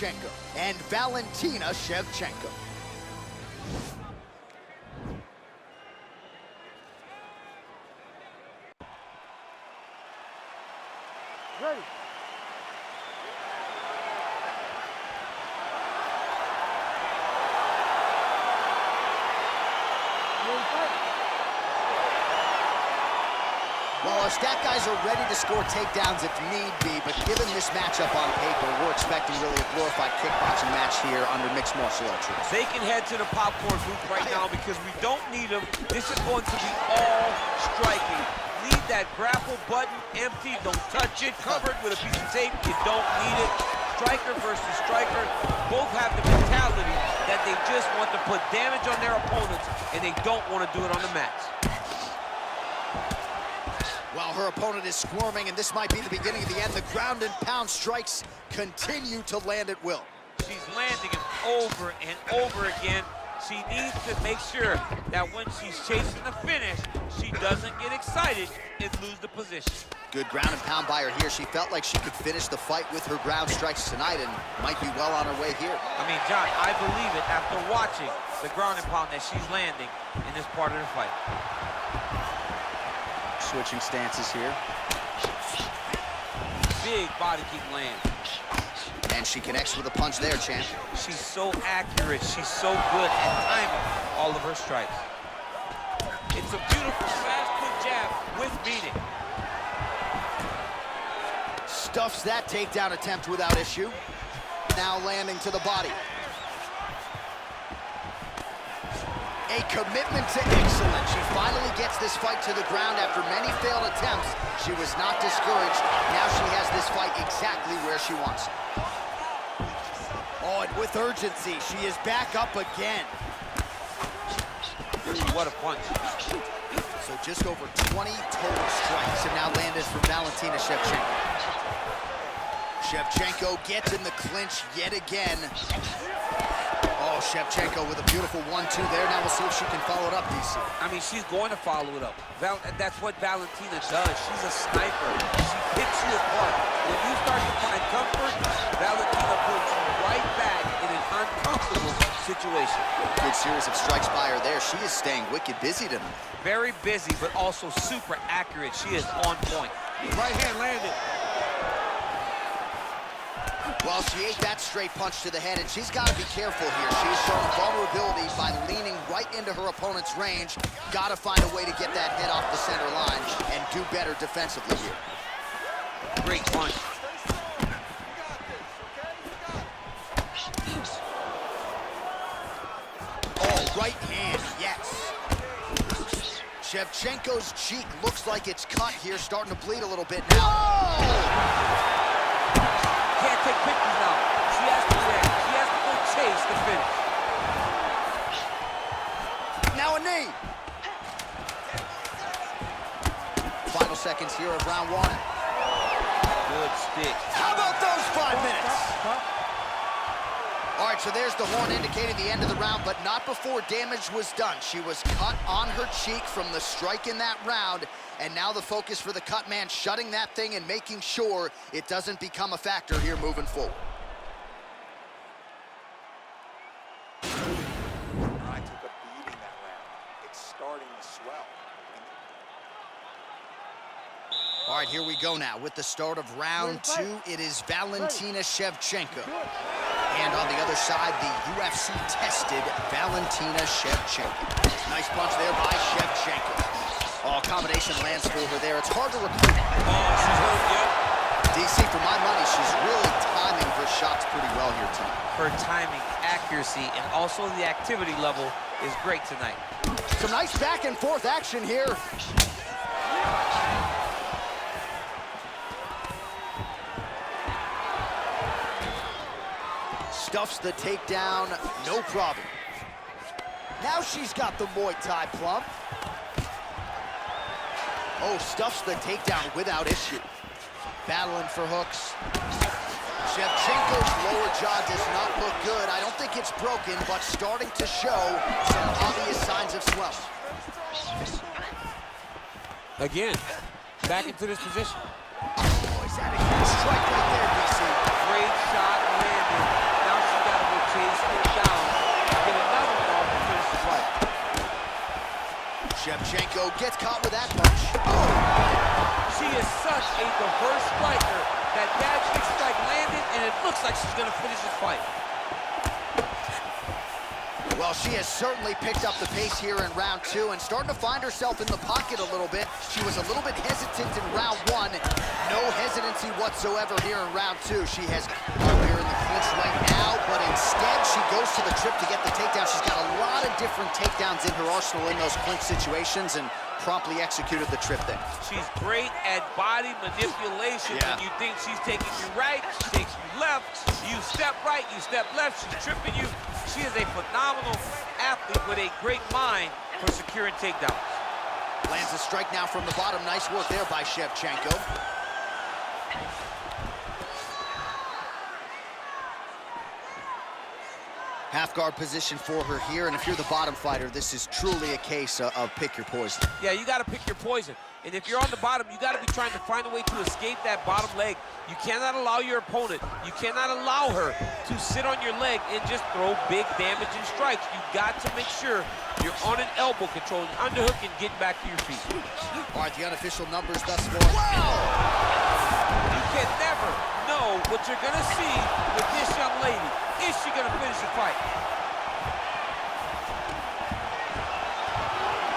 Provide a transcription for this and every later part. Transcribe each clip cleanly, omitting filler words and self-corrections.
Shevchenko and Valentina Shevchenko. Ready. Well, our stat guys are ready to score takedowns if need be, but given this matchup on paper, we're expecting really a glorified kickboxing match here under mixed martial arts rules. They can head to the popcorn booth right now because we don't need them. This is going to be all striking. Leave that grapple button empty. Don't touch it. Covered with a piece of tape. You don't need it. Striker versus striker. Both have the mentality that they just want to put damage on their opponents, and they don't want to do it on the mats. While her opponent is squirming, and this might be the beginning of the end, the ground and pound strikes continue to land at will. She's landing it over and over again. She needs to make sure that when she's chasing the finish, she doesn't get excited and lose the position. Good ground and pound by her here. She felt like she could finish the fight with her ground strikes tonight and might be well on her way here. I mean, John, I believe it after watching the ground and pound that she's landing in this part of the fight. Switching stances here. Big body kick land. And she connects with a punch there, champ. She's so accurate. She's so good at timing all of her strikes. It's a beautiful fast quick jab with meaning. Stuffs that takedown attempt without issue. Now landing to the body. A commitment to excellence. She finally gets this fight to the ground after many failed attempts. She was not discouraged. Now she has this fight exactly where she wants it. Oh, and with urgency, she is back up again. Ooh, what a punch. So just over 20 total strikes have now landed for Valentina Shevchenko. Shevchenko gets in the clinch yet again. Oh, Shevchenko with a beautiful 1-2 there. Now we'll see if she can follow it up, DC. I mean, she's going to follow it up. That's what Valentina does. She's a sniper. She picks you apart. When you start to find comfort, Valentina puts you right back in an uncomfortable situation. Good series of strikes by her there. She is staying wicked busy tonight. Very busy, but also super accurate. She is on point. Right hand landed. Well, she ate that straight punch to the head, and she's got to be careful here. She is showing vulnerability by leaning right into her opponent's range. Got to find a way to get that head off the center line and do better defensively here. Great punch. Oh, right hand, yes. Shevchenko's cheek looks like it's cut here, starting to bleed a little bit now. Oh! Can't take pictures now. She has to land. She has to go chase the finish. Now a knee. Final seconds here of round one. Good stick. How about those 5 minutes? All right, so there's the horn indicating the end of the round, but not before damage was done. She was cut on her cheek from the strike in that round, and now the focus for the cut man shutting that thing and making sure it doesn't become a factor here moving forward. I took a beating that round. It's starting to swell. All right, here we go now with the start of round two. It is Valentina Shevchenko. And on the other side, the UFC tested Valentina Shevchenko. Nice punch there by Shevchenko. Oh, combination lands for her there. It's hard to recruit. Oh, she's hurt, yeah. DC, for my money, she's really timing her shots pretty well here tonight. Her timing, accuracy, and also the activity level is great tonight. Some nice back and forth action here. Stuffs the takedown, no problem. Now she's got the Muay Thai plump. Oh, stuffs the takedown without issue. Battling for hooks. Shevchenko's lower jaw does not look good. I don't think it's broken, but starting to show some obvious signs of swelling. Again, back into this position. Oh, he's had a huge strike right there, DC. Great shot landed. Shevchenko gets caught with that punch. Oh! She is such a diverse striker. That bad kick strike landed, and it looks like she's gonna finish this fight. Well, she has certainly picked up the pace here in round 2 and starting to find herself in the pocket a little bit. She was a little bit hesitant in round 1. No hesitancy whatsoever here in round 2. She has here in the clinch right now, but instead she goes to the trip to get the takedown. She's got a lot of different takedowns in her arsenal in those clinch situations and promptly executed the trip there. She's great at body manipulation. Yeah. When you think she's taking you right, she takes you left. You step right, you step left, she's tripping you. She is a phenomenal athlete with a great mind for securing takedowns. Lands a strike now from the bottom. Nice work there by Shevchenko. Half guard position for her here, and if you're the bottom fighter, this is truly a case of pick your poison. Yeah, you gotta pick your poison. And if you're on the bottom, you gotta be trying to find a way to escape that bottom leg. You cannot allow your opponent, you cannot allow her to sit on your leg and just throw big damaging strikes. You got to make sure you're on an elbow, controlling underhook and getting back to your feet. All right, the unofficial numbers thus far. Wow! You can never know what you're gonna see with this young lady. Is she gonna finish the fight?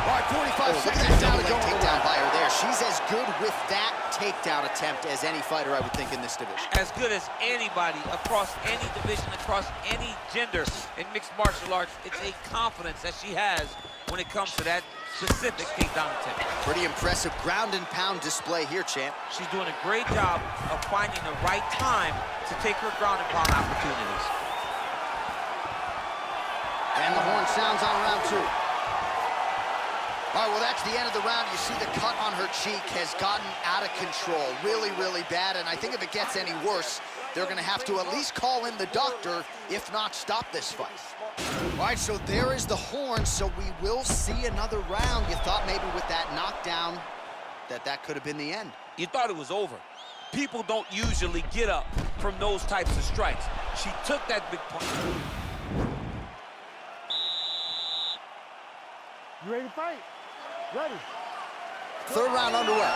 All right, 45 seconds down to go. Takedown by her there. She's as good with that takedown attempt as any fighter, I would think, in this division. As good as anybody across any division, across any gender in mixed martial arts. It's a confidence that she has when it comes to that specific takedown attempt. Pretty impressive ground and pound display here, champ. She's doing a great job of finding the right time to take her ground and pound opportunities. And the horn sounds on round 2. All right, well, that's the end of the round. You see the cut on her cheek has gotten out of control. Really, really bad. And I think if it gets any worse, they're going to have to at least call in the doctor, if not stop this fight. All right, so there is the horn. So we will see another round. You thought maybe with that knockdown that could have been the end. You thought it was over. People don't usually get up from those types of strikes. She took that big punch. You ready to fight? Ready. Third round underway.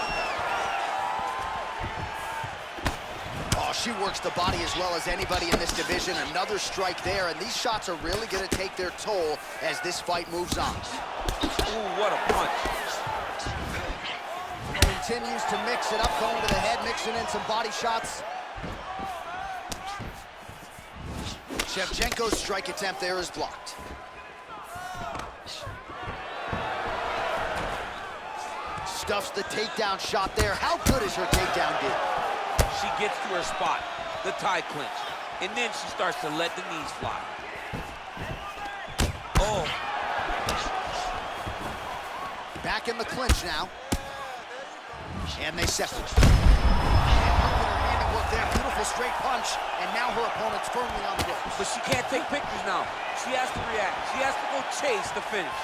Oh, she works the body as well as anybody in this division. Another strike there, and these shots are really going to take their toll as this fight moves on. Ooh, what a punch. Continues to mix it up, going to the head, mixing in some body shots. Shevchenko's strike attempt there is blocked. Stuffs the takedown shot there. How good is her takedown did? She gets to her spot, the tie clinch, and then she starts to let the knees fly. Oh. Back in the clinch now. And they separate. And handiwork there, beautiful straight punch, and now her opponent's firmly on the ropes. But she can't take pictures now. She has to react. She has to go chase the finish.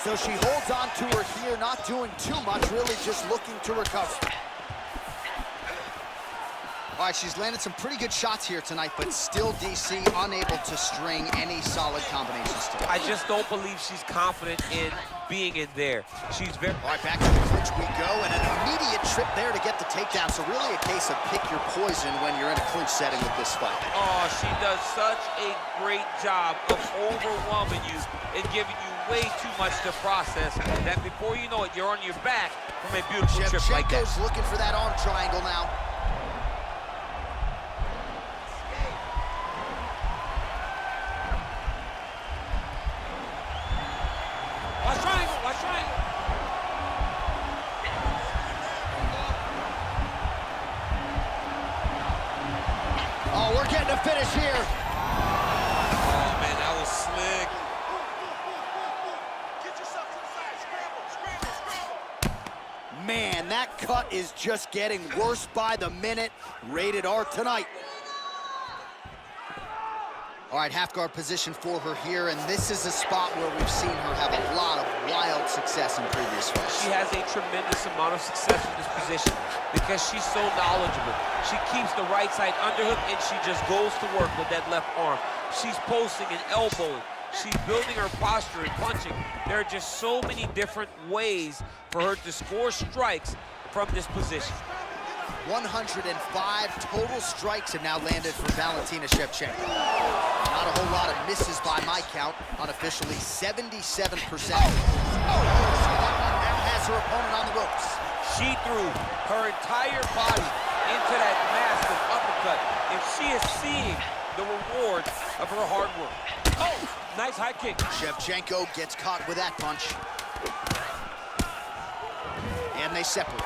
So she holds on to her here, not doing too much, really just looking to recover. All right, she's landed some pretty good shots here tonight, but still, DC, unable to string any solid combinations together. I just don't believe she's confident in being in there. She's very... All right, back to the clinch we go, and an immediate trip there to get the takedown. So really a case of pick your poison when you're in a clinch setting with this fight. Oh, she does such a great job of overwhelming you and giving you way too much to process that before you know it, you're on your back from a beautiful trip like that. Shevchenko's looking for that arm triangle now. Watch triangle, watch triangle. Oh, we're getting a finish here. Oh, man, that was slick. Get yourself to the side. Scramble, scramble, scramble. Man, that cut is just getting worse by the minute. Rated R tonight. All right, half guard position for her here, and this is a spot where we've seen her have a lot of wild success in previous fights. She has a tremendous amount of success in this position because she's so knowledgeable. She keeps the right side underhook, and she just goes to work with that left arm. She's posting and elbowing. She's building her posture and punching. There are just so many different ways for her to score strikes from this position. 105 total strikes have now landed for Valentina Shevchenko. Not a whole lot of misses by my count, unofficially 77%. Now has her opponent on the ropes. She threw her entire body into that massive uppercut, and she is seeing the reward of her hard work. Oh, nice high kick. Shevchenko gets caught with that punch. And they separate.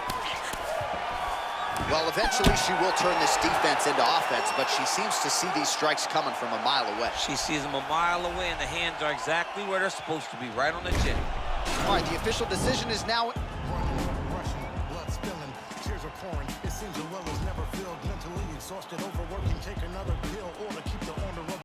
Well, eventually she will turn this defense into offense, but she seems to see these strikes coming from a mile away. She sees them a mile away, and the hands are exactly where they're supposed to be, right on the chin. All right, the official decision is now... Rushing, blood spilling, tears are pouring. It seems the well is never filled, mentally exhausted.